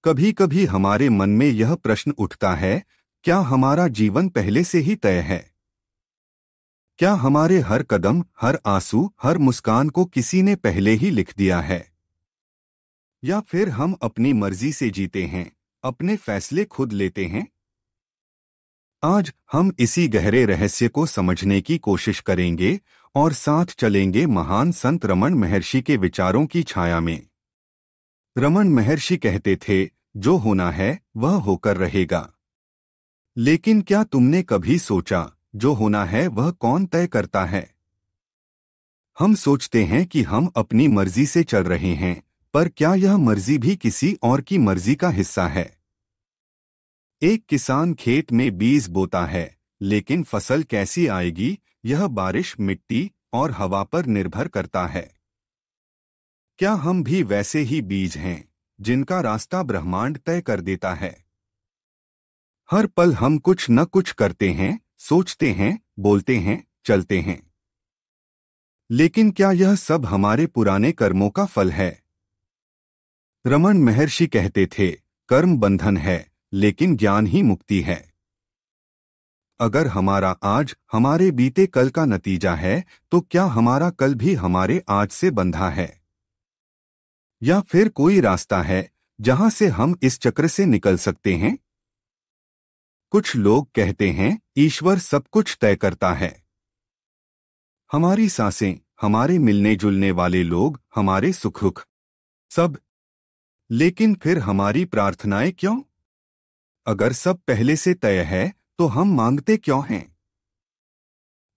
कभी कभी हमारे मन में यह प्रश्न उठता है, क्या हमारा जीवन पहले से ही तय है? क्या हमारे हर कदम, हर आंसू, हर मुस्कान को किसी ने पहले ही लिख दिया है? या फिर हम अपनी मर्जी से जीते हैं, अपने फैसले खुद लेते हैं? आज हम इसी गहरे रहस्य को समझने की कोशिश करेंगे और साथ चलेंगे महान संत रमन महर्षि के विचारों की छाया में। रमन महर्षि कहते थे, जो होना है वह होकर रहेगा। लेकिन क्या तुमने कभी सोचा, जो होना है वह कौन तय करता है? हम सोचते हैं कि हम अपनी मर्जी से चल रहे हैं, पर क्या यह मर्जी भी किसी और की मर्जी का हिस्सा है? एक किसान खेत में बीज बोता है, लेकिन फसल कैसी आएगी यह बारिश, मिट्टी और हवा पर निर्भर करता है। क्या हम भी वैसे ही बीज हैं, जिनका रास्ता ब्रह्मांड तय कर देता है? हर पल हम कुछ न कुछ करते हैं, सोचते हैं, बोलते हैं, चलते हैं। लेकिन क्या यह सब हमारे पुराने कर्मों का फल है? रमन महर्षि कहते थे, कर्म बंधन है, लेकिन ज्ञान ही मुक्ति है। अगर हमारा आज हमारे बीते कल का नतीजा है, तो क्या हमारा कल भी हमारे आज से बंधा है? या फिर कोई रास्ता है जहां से हम इस चक्र से निकल सकते हैं? कुछ लोग कहते हैं, ईश्वर सब कुछ तय करता है। हमारी सांसें, हमारे मिलने जुलने वाले लोग, हमारे सुख दुख, सब। लेकिन फिर हमारी प्रार्थनाएं क्यों? अगर सब पहले से तय है, तो हम मांगते क्यों हैं?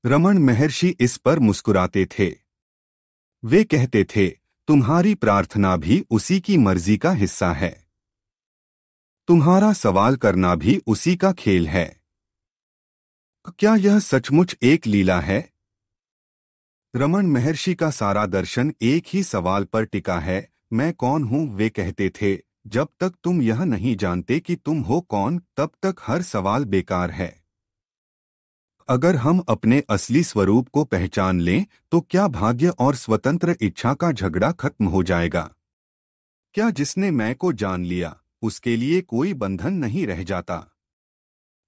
रमन महर्षि इस पर मुस्कुराते थे। वे कहते थे, तुम्हारी प्रार्थना भी उसी की मर्जी का हिस्सा है। तुम्हारा सवाल करना भी उसी का खेल है। क्या यह सचमुच एक लीला है? रमन महर्षि का सारा दर्शन एक ही सवाल पर टिका है, मैं कौन हूं? वे कहते थे, जब तक तुम यह नहीं जानते कि तुम हो कौन, तब तक हर सवाल बेकार है। अगर हम अपने असली स्वरूप को पहचान लें, तो क्या भाग्य और स्वतंत्र इच्छा का झगड़ा खत्म हो जाएगा? क्या जिसने मैं को जान लिया, उसके लिए कोई बंधन नहीं रह जाता?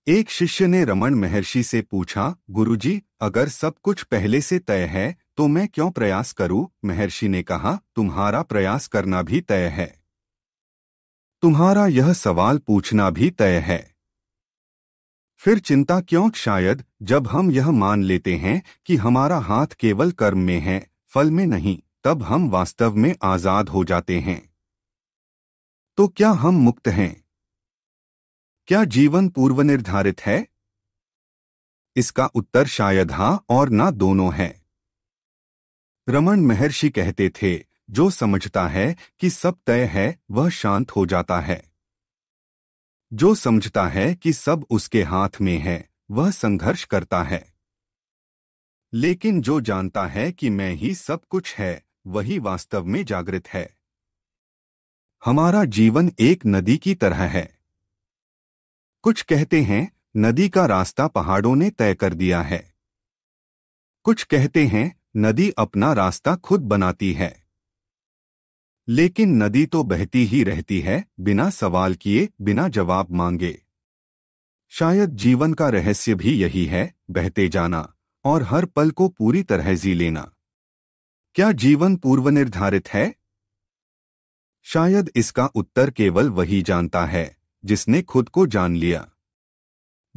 एक शिष्य ने रमन महर्षि से पूछा, गुरुजी, अगर सब कुछ पहले से तय है, तो मैं क्यों प्रयास करूं? महर्षि ने कहा, तुम्हारा प्रयास करना भी तय है। तुम्हारा यह सवाल पूछना भी तय है। फिर चिंता क्यों? शायद जब हम यह मान लेते हैं कि हमारा हाथ केवल कर्म में है, फल में नहीं, तब हम वास्तव में आजाद हो जाते हैं। तो क्या हम मुक्त हैं? क्या जीवन पूर्व निर्धारित है? इसका उत्तर शायद हां और ना दोनों है। रमन महर्षि कहते थे, जो समझता है कि सब तय है, वह शांत हो जाता है। जो समझता है कि सब उसके हाथ में है, वह संघर्ष करता है। लेकिन जो जानता है कि मैं ही सब कुछ है, वही वास्तव में जागृत है। हमारा जीवन एक नदी की तरह है। कुछ कहते हैं, नदी का रास्ता पहाड़ों ने तय कर दिया है। कुछ कहते हैं, नदी अपना रास्ता खुद बनाती है। लेकिन नदी तो बहती ही रहती है, बिना सवाल किए, बिना जवाब मांगे। शायद जीवन का रहस्य भी यही है, बहते जाना और हर पल को पूरी तरह जी लेना। क्या जीवन पूर्व निर्धारित है? शायद इसका उत्तर केवल वही जानता है, जिसने खुद को जान लिया।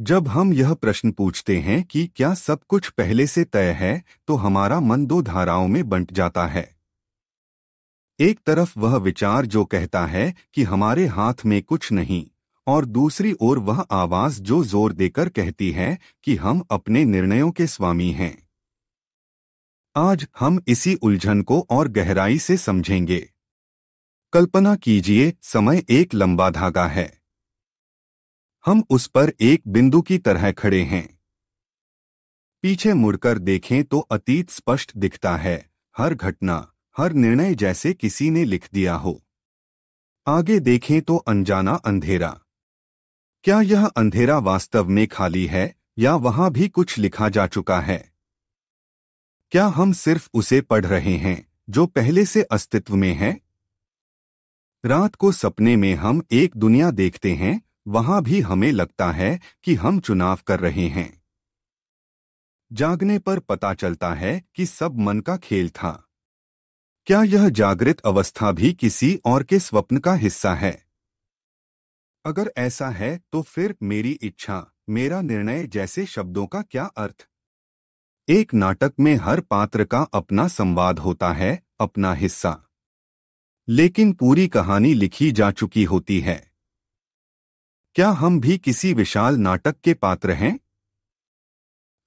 जब हम यह प्रश्न पूछते हैं कि क्या सब कुछ पहले से तय है, तो हमारा मन दो धाराओं में बंट जाता है। एक तरफ वह विचार जो कहता है कि हमारे हाथ में कुछ नहीं, और दूसरी ओर वह आवाज जो जोर देकर कहती है कि हम अपने निर्णयों के स्वामी हैं। आज हम इसी उलझन को और गहराई से समझेंगे। कल्पना कीजिए, समय एक लंबा धागा है। हम उस पर एक बिंदु की तरह खड़े हैं। पीछे मुड़कर देखें तो अतीत स्पष्ट दिखता है, हर घटना, हर निर्णय जैसे किसी ने लिख दिया हो। आगे देखें तो अनजाना अंधेरा। क्या यह अंधेरा वास्तव में खाली है, या वहां भी कुछ लिखा जा चुका है? क्या हम सिर्फ उसे पढ़ रहे हैं, जो पहले से अस्तित्व में है? रात को सपने में हम एक दुनिया देखते हैं, वहां भी हमें लगता है कि हम चुनाव कर रहे हैं। जागने पर पता चलता है कि सब मन का खेल था। क्या यह जागृत अवस्था भी किसी और के स्वप्न का हिस्सा है? अगर ऐसा है तो फिर मेरी इच्छा, मेरा निर्णय जैसे शब्दों का क्या अर्थ? एक नाटक में हर पात्र का अपना संवाद होता है, अपना हिस्सा। लेकिन पूरी कहानी लिखी जा चुकी होती है। क्या हम भी किसी विशाल नाटक के पात्र हैं?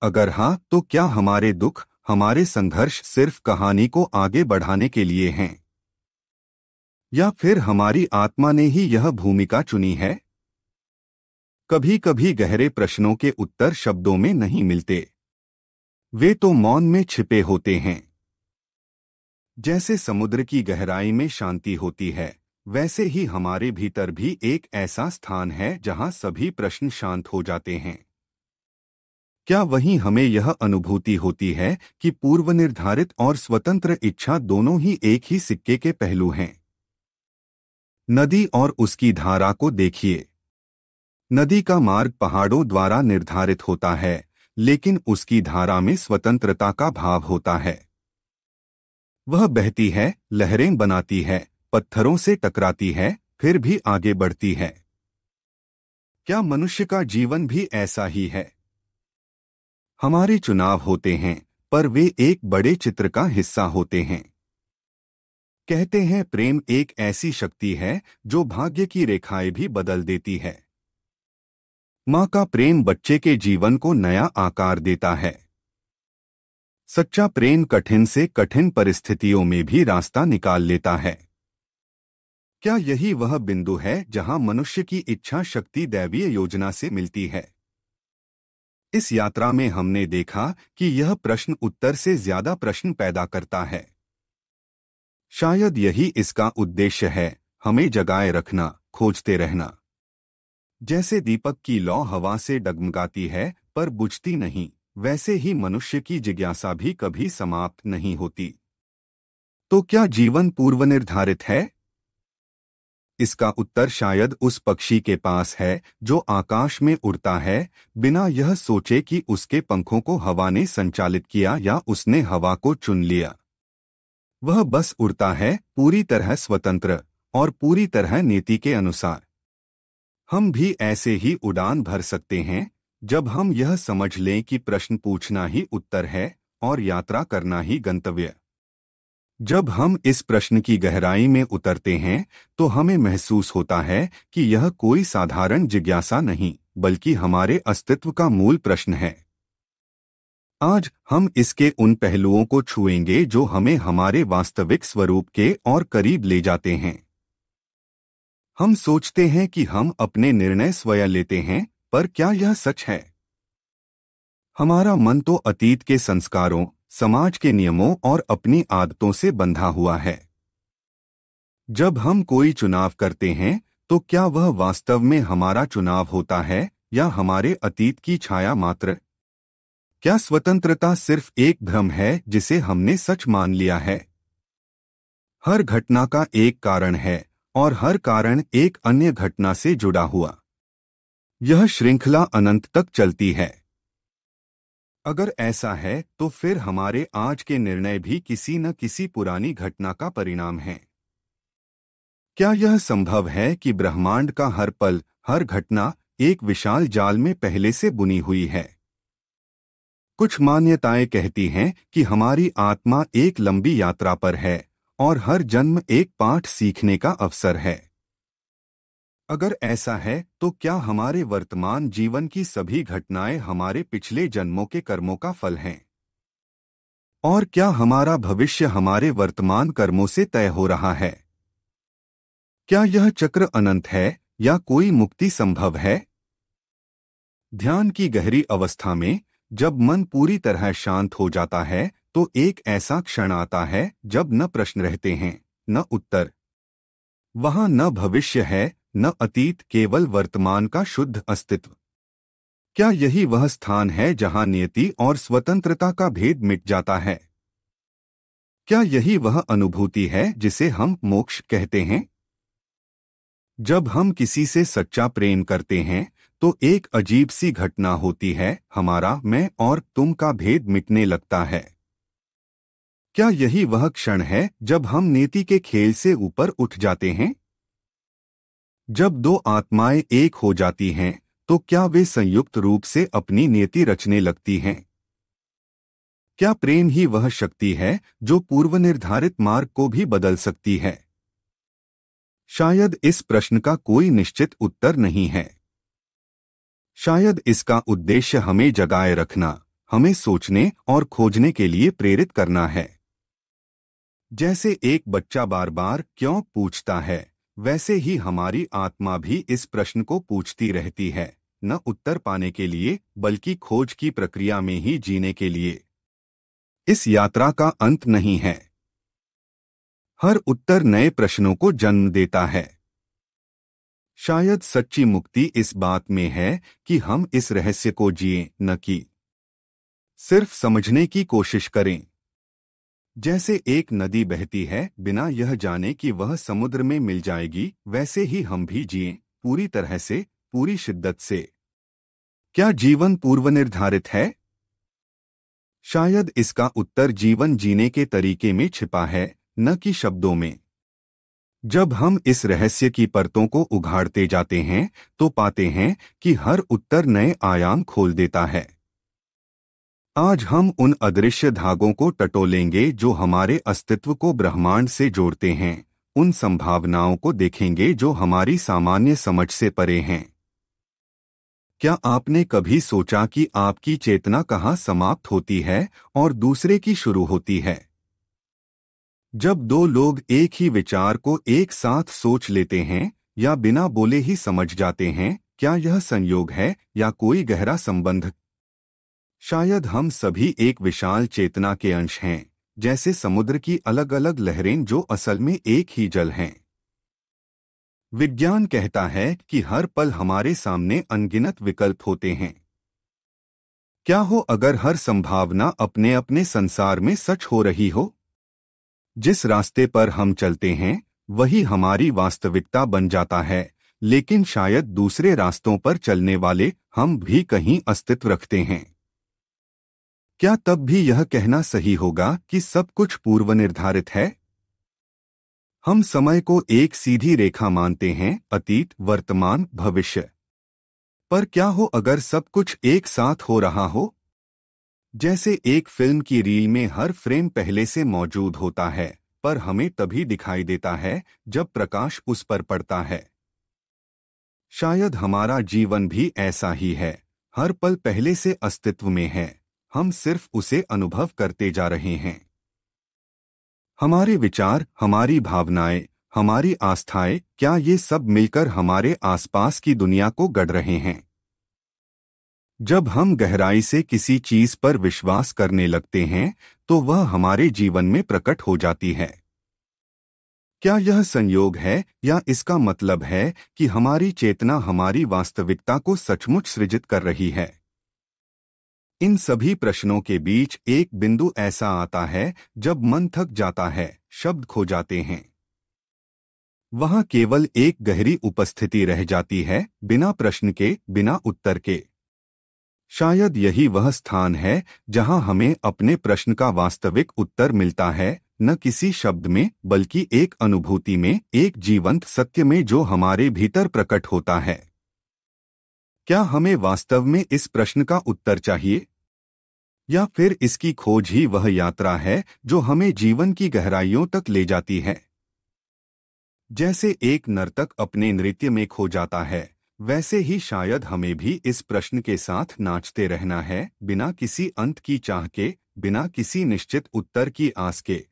अगर हाँ, तो क्या हमारे दुख, हमारे संघर्ष सिर्फ कहानी को आगे बढ़ाने के लिए हैं? या फिर हमारी आत्मा ने ही यह भूमिका चुनी है? कभी कभी गहरे प्रश्नों के उत्तर शब्दों में नहीं मिलते, वे तो मौन में छिपे होते हैं। जैसे समुद्र की गहराई में शांति होती है, वैसे ही हमारे भीतर भी एक ऐसा स्थान है जहां सभी प्रश्न शांत हो जाते हैं। क्या वहीं हमें यह अनुभूति होती है कि पूर्व निर्धारित और स्वतंत्र इच्छा दोनों ही एक ही सिक्के के पहलू हैं? नदी और उसकी धारा को देखिए। नदी का मार्ग पहाड़ों द्वारा निर्धारित होता है, लेकिन उसकी धारा में स्वतंत्रता का भाव होता है। वह बहती है, लहरें बनाती है, पत्थरों से टकराती है, फिर भी आगे बढ़ती है। क्या मनुष्य का जीवन भी ऐसा ही है? हमारे चुनाव होते हैं, पर वे एक बड़े चित्र का हिस्सा होते हैं। कहते हैं प्रेम एक ऐसी शक्ति है जो भाग्य की रेखाएं भी बदल देती है। माँ का प्रेम बच्चे के जीवन को नया आकार देता है। सच्चा प्रेम कठिन से कठिन परिस्थितियों में भी रास्ता निकाल लेता है। क्या यही वह बिंदु है जहां मनुष्य की इच्छा शक्ति दैवीय योजना से मिलती है? इस यात्रा में हमने देखा कि यह प्रश्न उत्तर से ज्यादा प्रश्न पैदा करता है। शायद यही इसका उद्देश्य है, हमें जगाए रखना, खोजते रहना। जैसे दीपक की लौ हवा से डगमगाती है पर बुझती नहीं, वैसे ही मनुष्य की जिज्ञासा भी कभी समाप्त नहीं होती। तो क्या जीवन पूर्वनिर्धारित है? इसका उत्तर शायद उस पक्षी के पास है जो आकाश में उड़ता है, बिना यह सोचे कि उसके पंखों को हवा ने संचालित किया या उसने हवा को चुन लिया। वह बस उड़ता है, पूरी तरह स्वतंत्र और पूरी तरह नीति के अनुसार। हम भी ऐसे ही उड़ान भर सकते हैं, जब हम यह समझ लें कि प्रश्न पूछना ही उत्तर है और यात्रा करना ही गंतव्य। जब हम इस प्रश्न की गहराई में उतरते हैं, तो हमें महसूस होता है कि यह कोई साधारण जिज्ञासा नहीं, बल्कि हमारे अस्तित्व का मूल प्रश्न है। आज हम इसके उन पहलुओं को छुएंगे जो हमें हमारे वास्तविक स्वरूप के और करीब ले जाते हैं। हम सोचते हैं कि हम अपने निर्णय स्वयं लेते हैं, पर क्या यह सच है? हमारा मन तो अतीत के संस्कारों, समाज के नियमों और अपनी आदतों से बंधा हुआ है। जब हम कोई चुनाव करते हैं, तो क्या वह वास्तव में हमारा चुनाव होता है या हमारे अतीत की छाया मात्र? क्या स्वतंत्रता सिर्फ एक भ्रम है जिसे हमने सच मान लिया है? हर घटना का एक कारण है और हर कारण एक अन्य घटना से जुड़ा हुआ। यह श्रृंखला अनंत तक चलती है। अगर ऐसा है तो फिर हमारे आज के निर्णय भी किसी न किसी पुरानी घटना का परिणाम हैं। क्या यह संभव है कि ब्रह्मांड का हर पल, हर घटना एक विशाल जाल में पहले से बुनी हुई है? कुछ मान्यताएं कहती हैं कि हमारी आत्मा एक लंबी यात्रा पर है और हर जन्म एक पाठ सीखने का अवसर है। अगर ऐसा है तो क्या हमारे वर्तमान जीवन की सभी घटनाएं हमारे पिछले जन्मों के कर्मों का फल हैं? और क्या हमारा भविष्य हमारे वर्तमान कर्मों से तय हो रहा है? क्या यह चक्र अनंत है या कोई मुक्ति संभव है? ध्यान की गहरी अवस्था में जब मन पूरी तरह शांत हो जाता है, तो एक ऐसा क्षण आता है जब न प्रश्न रहते हैं, न उत्तर। वहां न भविष्य है, न अतीत, केवल वर्तमान का शुद्ध अस्तित्व। क्या यही वह स्थान है जहां नियति और स्वतंत्रता का भेद मिट जाता है? क्या यही वह अनुभूति है जिसे हम मोक्ष कहते हैं? जब हम किसी से सच्चा प्रेम करते हैं तो एक अजीब सी घटना होती है, हमारा मैं और तुम का भेद मिटने लगता है। क्या यही वह क्षण है जब हम नेति के खेल से ऊपर उठ जाते हैं? जब दो आत्माएं एक हो जाती हैं तो क्या वे संयुक्त रूप से अपनी नियति रचने लगती हैं? क्या प्रेम ही वह शक्ति है जो पूर्वनिर्धारित मार्ग को भी बदल सकती है? शायद इस प्रश्न का कोई निश्चित उत्तर नहीं है। शायद इसका उद्देश्य हमें जगाए रखना, हमें सोचने और खोजने के लिए प्रेरित करना है। जैसे एक बच्चा बार बार क्यों पूछता है, वैसे ही हमारी आत्मा भी इस प्रश्न को पूछती रहती है, न उत्तर पाने के लिए बल्कि खोज की प्रक्रिया में ही जीने के लिए। इस यात्रा का अंत नहीं है। हर उत्तर नए प्रश्नों को जन्म देता है। शायद सच्ची मुक्ति इस बात में है कि हम इस रहस्य को जिएं, न कि सिर्फ समझने की कोशिश करें। जैसे एक नदी बहती है बिना यह जाने कि वह समुद्र में मिल जाएगी, वैसे ही हम भी जिएं, पूरी तरह से, पूरी शिद्दत से। क्या जीवन पूर्वनिर्धारित है? शायद इसका उत्तर जीवन जीने के तरीके में छिपा है, न कि शब्दों में। जब हम इस रहस्य की परतों को उघाड़ते जाते हैं तो पाते हैं कि हर उत्तर नए आयाम खोल देता है। आज हम उन अदृश्य धागों को टटोलेंगे जो हमारे अस्तित्व को ब्रह्मांड से जोड़ते हैं, उन संभावनाओं को देखेंगे जो हमारी सामान्य समझ से परे हैं। क्या आपने कभी सोचा कि आपकी चेतना कहाँ समाप्त होती है और दूसरे की शुरू होती है? जब दो लोग एक ही विचार को एक साथ सोच लेते हैं या बिना बोले ही समझ जाते हैं, क्या यह संयोग है या कोई गहरा संबंध? शायद हम सभी एक विशाल चेतना के अंश हैं, जैसे समुद्र की अलग अलग लहरें जो असल में एक ही जल हैं। विज्ञान कहता है कि हर पल हमारे सामने अनगिनत विकल्प होते हैं। क्या हो अगर हर संभावना अपने अपने संसार में सच हो रही हो? जिस रास्ते पर हम चलते हैं वही हमारी वास्तविकता बन जाता है, लेकिन शायद दूसरे रास्तों पर चलने वाले हम भी कहीं अस्तित्व रखते हैं। क्या तब भी यह कहना सही होगा कि सब कुछ पूर्वनिर्धारित है? हम समय को एक सीधी रेखा मानते हैं, अतीत, वर्तमान, भविष्य। पर क्या हो अगर सब कुछ एक साथ हो रहा हो? जैसे एक फिल्म की रील में हर फ्रेम पहले से मौजूद होता है, पर हमें तभी दिखाई देता है जब प्रकाश उस पर पड़ता है। शायद हमारा जीवन भी ऐसा ही है, हर पल पहले से अस्तित्व में है, हम सिर्फ उसे अनुभव करते जा रहे हैं। हमारे विचार, हमारी भावनाएं, हमारी आस्थाएं, क्या ये सब मिलकर हमारे आसपास की दुनिया को गढ़ रहे हैं? जब हम गहराई से किसी चीज पर विश्वास करने लगते हैं तो वह हमारे जीवन में प्रकट हो जाती है। क्या यह संयोग है या इसका मतलब है कि हमारी चेतना हमारी वास्तविकता को सचमुच सृजित कर रही है? इन सभी प्रश्नों के बीच एक बिंदु ऐसा आता है जब मन थक जाता है, शब्द खो जाते हैं। वहां केवल एक गहरी उपस्थिति रह जाती है, बिना प्रश्न के, बिना उत्तर के। शायद यही वह स्थान है जहां हमें अपने प्रश्न का वास्तविक उत्तर मिलता है, न किसी शब्द में बल्कि एक अनुभूति में, एक जीवंत सत्य में जो हमारे भीतर प्रकट होता है। क्या हमें वास्तव में इस प्रश्न का उत्तर चाहिए? या फिर इसकी खोज ही वह यात्रा है जो हमें जीवन की गहराइयों तक ले जाती है? जैसे एक नर्तक अपने नृत्य में खो जाता है, वैसे ही शायद हमें भी इस प्रश्न के साथ नाचते रहना है, बिना किसी अंत की चाह के, बिना किसी निश्चित उत्तर की आस के।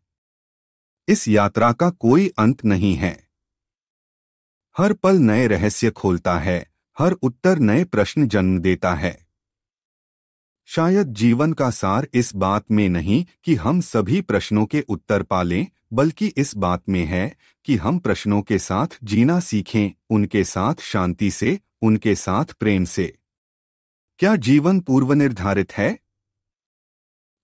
इस यात्रा का कोई अंत नहीं है। हर पल नए रहस्य खोलता है, हर उत्तर नए प्रश्न जन्म देता है। शायद जीवन का सार इस बात में नहीं कि हम सभी प्रश्नों के उत्तर पालें, बल्कि इस बात में है कि हम प्रश्नों के साथ जीना सीखें, उनके साथ शांति से, उनके साथ प्रेम से। क्या जीवन पूर्वनिर्धारित है?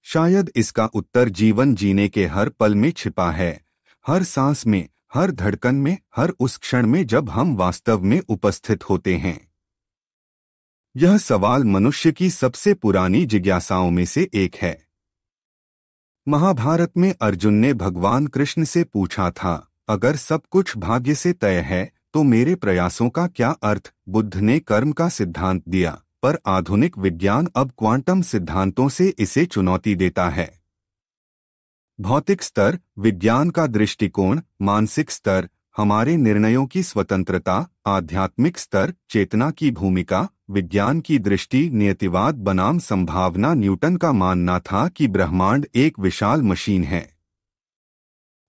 शायद इसका उत्तर जीवन जीने के हर पल में छिपा है, हर सांस में, हर धड़कन में, हर उस क्षण में जब हम वास्तव में उपस्थित होते हैं। यह सवाल मनुष्य की सबसे पुरानी जिज्ञासाओं में से एक है। महाभारत में अर्जुन ने भगवान कृष्ण से पूछा था, अगर सब कुछ भाग्य से तय है तो मेरे प्रयासों का क्या अर्थ? बुद्ध ने कर्म का सिद्धांत दिया, पर आधुनिक विज्ञान अब क्वांटम सिद्धांतों से इसे चुनौती देता है। भौतिक स्तर, विज्ञान का दृष्टिकोण, मानसिक स्तर, हमारे निर्णयों की स्वतंत्रता, आध्यात्मिक स्तर, चेतना की भूमिका, विज्ञान की दृष्टि, नियतिवाद बनाम संभावना। न्यूटन का मानना था कि ब्रह्मांड एक विशाल मशीन है।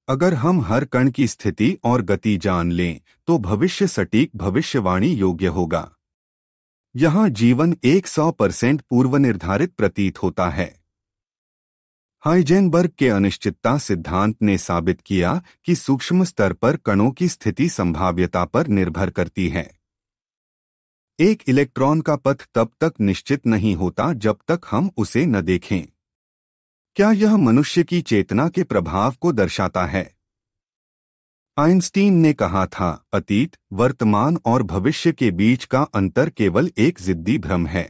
अगर हम हर कण की स्थिति और गति जान लें तो भविष्य सटीक भविष्यवाणी योग्य होगा। यहाँ जीवन 100% पूर्व निर्धारित प्रतीत होता है। हाइजेनबर्ग के अनिश्चितता सिद्धांत ने साबित किया कि सूक्ष्म स्तर पर कणों की स्थिति संभाव्यता पर निर्भर करती है। एक इलेक्ट्रॉन का पथ तब तक निश्चित नहीं होता जब तक हम उसे न देखें। क्या यह मनुष्य की चेतना के प्रभाव को दर्शाता है? आइंस्टीन ने कहा था, अतीत, वर्तमान और भविष्य के बीच का अंतर केवल एक जिद्दी भ्रम है।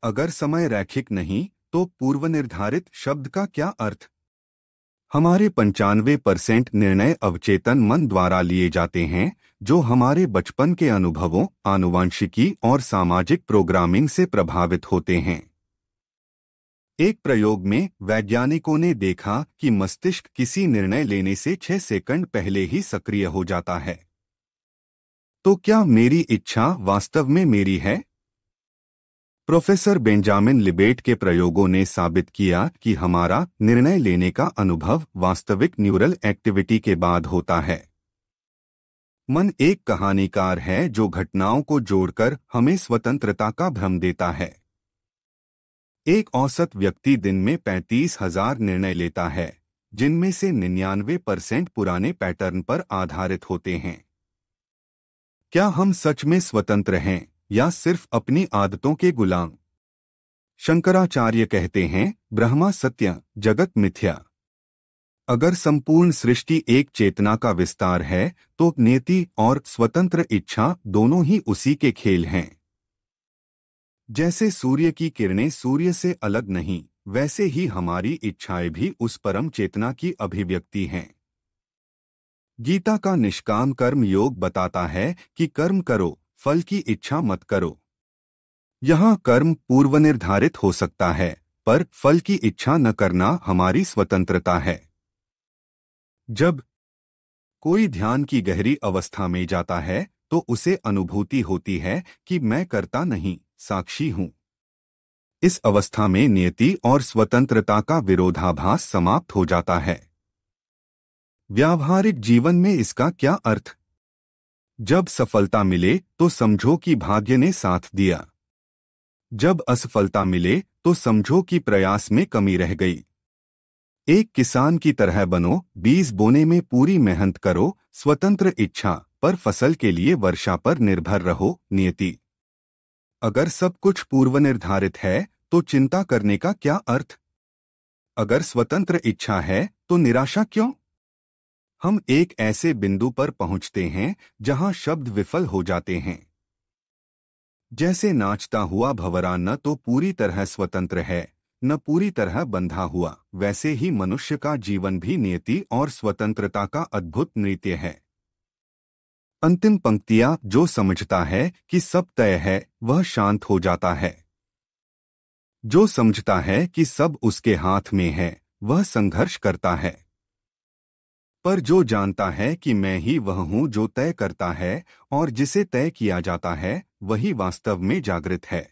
अगर समय रैखिक नहीं तो पूर्व निर्धारित शब्द का क्या अर्थ? हमारे 95% निर्णय अवचेतन मन द्वारा लिए जाते हैं, जो हमारे बचपन के अनुभवों, आनुवंशिकी और सामाजिक प्रोग्रामिंग से प्रभावित होते हैं। एक प्रयोग में वैज्ञानिकों ने देखा कि मस्तिष्क किसी निर्णय लेने से 6 सेकंड पहले ही सक्रिय हो जाता है। तो क्या मेरी इच्छा वास्तव में मेरी है? प्रोफेसर बेंजामिन लिबेट के प्रयोगों ने साबित किया कि हमारा निर्णय लेने का अनुभव वास्तविक न्यूरल एक्टिविटी के बाद होता है। मन एक कहानीकार है जो घटनाओं को जोड़कर हमें स्वतंत्रता का भ्रम देता है। एक औसत व्यक्ति दिन में 35,000 निर्णय लेता है, जिनमें से 99% पुराने पैटर्न पर आधारित होते हैं। क्या हम सच में स्वतंत्र हैं या सिर्फ अपनी आदतों के गुलाम? शंकराचार्य कहते हैं, ब्रह्मा सत्य, जगत मिथ्या। अगर संपूर्ण सृष्टि एक चेतना का विस्तार है तो नियति और स्वतंत्र इच्छा दोनों ही उसी के खेल हैं। जैसे सूर्य की किरणें सूर्य से अलग नहीं, वैसे ही हमारी इच्छाएं भी उस परम चेतना की अभिव्यक्ति हैं। गीता का निष्काम कर्म योग बताता है कि कर्म करो, फल की इच्छा मत करो। यहाँ कर्म पूर्व निर्धारित हो सकता है, पर फल की इच्छा न करना हमारी स्वतंत्रता है। जब कोई ध्यान की गहरी अवस्था में जाता है तो उसे अनुभूति होती है कि मैं करता नहीं, साक्षी हूँ। इस अवस्था में नियति और स्वतंत्रता का विरोधाभास समाप्त हो जाता है। व्यावहारिक जीवन में इसका क्या अर्थ? जब सफलता मिले तो समझो कि भाग्य ने साथ दिया। जब असफलता मिले तो समझो कि प्रयास में कमी रह गई। एक किसान की तरह बनो, बीज बोने में पूरी मेहनत करो, स्वतंत्र इच्छा, पर फसल के लिए वर्षा पर निर्भर रहो, नियति। अगर सब कुछ पूर्व निर्धारित है तो चिंता करने का क्या अर्थ? अगर स्वतंत्र इच्छा है तो निराशा क्यों? हम एक ऐसे बिंदु पर पहुंचते हैं जहां शब्द विफल हो जाते हैं। जैसे नाचता हुआ भंवरा न तो पूरी तरह स्वतंत्र है न पूरी तरह बंधा हुआ, वैसे ही मनुष्य का जीवन भी नियति और स्वतंत्रता का अद्भुत नृत्य है। अंतिम पंक्तियां, जो समझता है कि सब तय है वह शांत हो जाता है। जो समझता है कि सब उसके हाथ में है वह संघर्ष करता है। पर जो जानता है कि मैं ही वह हूं जो तय करता है और जिसे तय किया जाता है, वही वास्तव में जागृत है।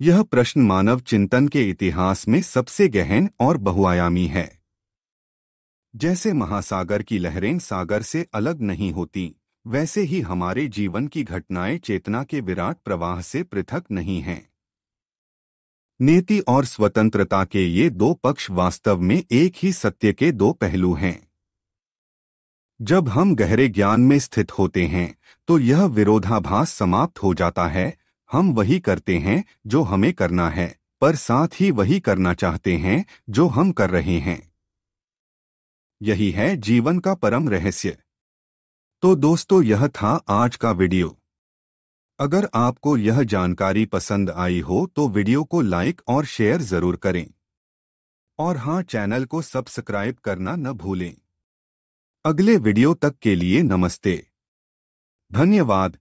यह प्रश्न मानव चिंतन के इतिहास में सबसे गहन और बहुआयामी है। जैसे महासागर की लहरें सागर से अलग नहीं होती, वैसे ही हमारे जीवन की घटनाएं चेतना के विराट प्रवाह से पृथक नहीं हैं। नियति और स्वतंत्रता के ये दो पक्ष वास्तव में एक ही सत्य के दो पहलू हैं। जब हम गहरे ज्ञान में स्थित होते हैं तो यह विरोधाभास समाप्त हो जाता है। हम वही करते हैं जो हमें करना है, पर साथ ही वही करना चाहते हैं जो हम कर रहे हैं। यही है जीवन का परम रहस्य। तो दोस्तों, यह था आज का वीडियो। अगर आपको यह जानकारी पसंद आई हो तो वीडियो को लाइक और शेयर जरूर करें। और हाँ, चैनल को सब्सक्राइब करना न भूलें। अगले वीडियो तक के लिए नमस्ते। धन्यवाद।